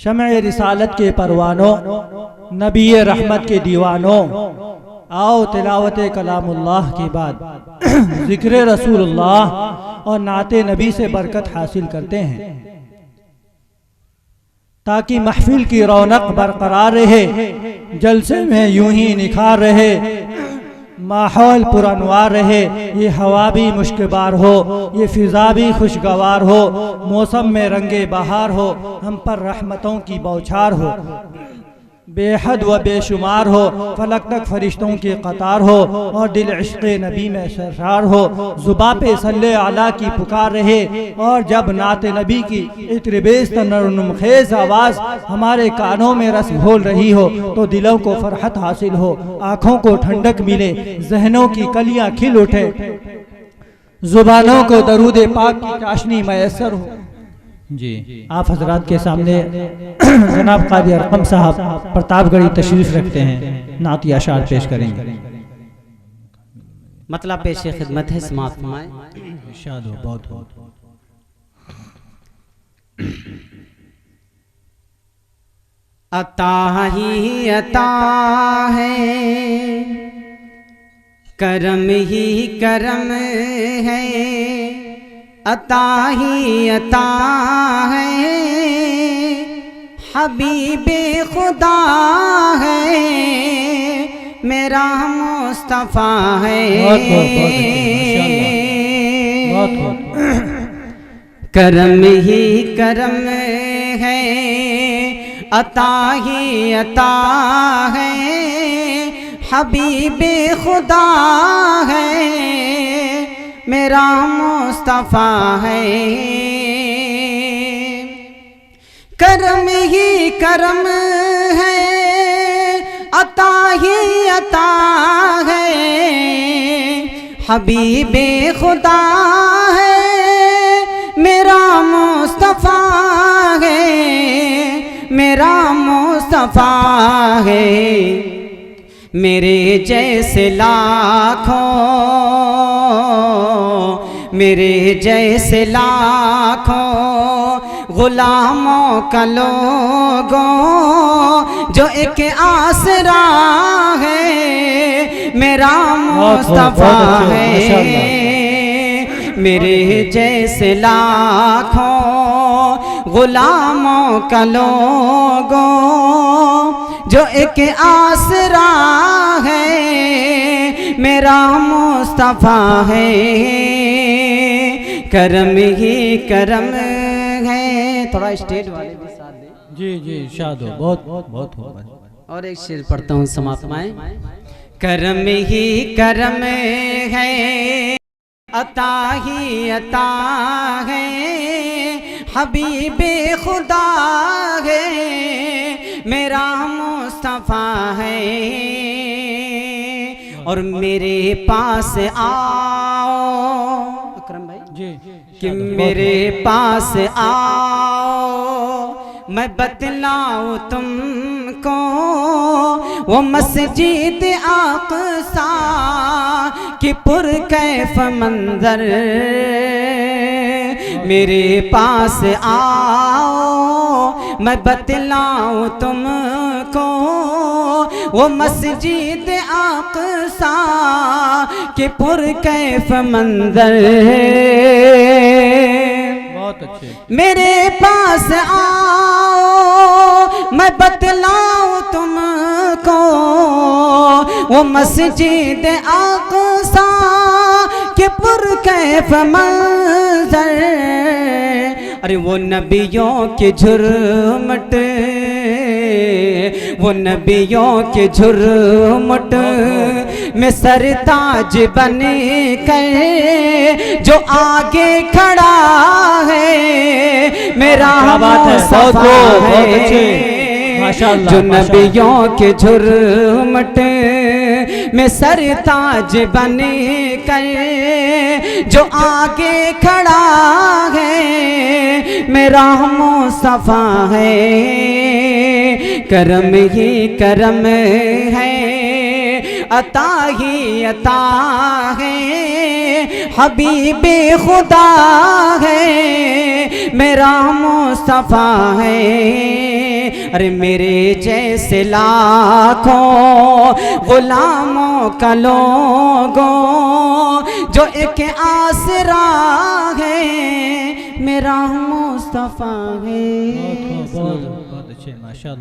शम्अ रिसालत के परवानों, नबी रहमत के दीवानों, आओ तिलावत कलामुल्लाह के बाद जिक्र रसूलुल्लाह और नाते नबी से बरकत हासिल करते हैं, ताकि महफिल की रौनक बरकरार रहे, जलसे में यूं ही निखार रहे, माहौल पुरअनवार रहे, ये हवा भी मुश्कबार हो, ये फ़िज़ा भी खुशगवार हो, मौसम में रंगे बहार हो, हम पर रहमतों की बौछार हो, बेहद व बेशुमार हो, फलक तक फरिश्तों की कतार हो, और दिल इश्क़ नबी में सरशार हो, ज़ुबा पे सल्ले आला की पुकार रहे, और जब नाते नबी की इत्रिबेज़ तनन्नुमखेज़ आवाज़ हमारे कानों में रस घोल रही हो, तो दिलों को फरहत हासिल हो, आँखों को ठंडक मिले, जहनों की कलियाँ खिल उठे, ज़ुबानों को दरूद पाक की चाशनी मैसर हो। जी, आप हजरात के सामने जनाब कादी अरकम साहब प्रतापगढ़ी तशरीफ रखते हैं, नाती अशार पेश करेंगे। मतलब पेश खिदमत है, समाअत फरमाएं। इरशाद हो, बहुत हो। अता ही अता है, करम ही करम है, अता ही अता है, हबीबे खुदा है, मेरा मुस्तफ़ा है। करम ही करम है, अता ही अता है, हबीबे खुदा है, मेरा मुस्तफ़ा है। करम ही करम है, अता ही अता है, हबीबे खुदा है, मेरा मुस्तफ़ा है, मेरा मुस्तफ़ा है। मेरे जैसे लाखों, मेरे जैसे लाखों गुलामों का लोगों, जो एक आसरा है, मेरा मुस्तफ़ा है। मेरे जैसे लाखों गुलामों का लोगों, जो एक आसरा है, मेरा मुस्तफ़ा है। करम ही करम है। थोड़ा स्टेज वाले भी साथ दें। जी जी, इरशाद हो, बहुत बहुत बहुत हो। और एक शेर पढ़ता हूँ, समाप्त में। करम ही करम है, अता ही अता है, हबीबे खुदा है, मेरा मुस्तफ़ा है। और मेरे पास आओ अकरम भाई जी, कि मेरे पास आओ, मैं बतलाऊं तुमको वो मस्जिद आक़सा की पुरकैफ मंजर। मेरे पास आओ, मैं बतलाऊं तुमको वो मस्जिद आक़सा के पुरकैफ मंजर। बहुत अच्छे। मेरे पास आओ, मैं बतलाऊं तुमको वो मस्जिद आक़सा के पुरकैफ मंजर। अरे वो नबियों के झुरमुट, वो नबियों के झुरमुट में सरताज बन कर जो आगे खड़ा है, मेरा मुस्तफ़ा है। जो नबियों के झुरमुट में सरताज बन कर जो आगे खड़ा है, मेरा मुस्तफ़ा है। करम ही करम है, अता ही अता है, हबीबे खुदा है, मेरा मुस्तफ़ा है। अरे मेरे जैसे लाखों गुलामों का लोगों जो एक आसरा है मेरा मुस्तफ़ा है। बहुत अच्छे माशाअल्लाह।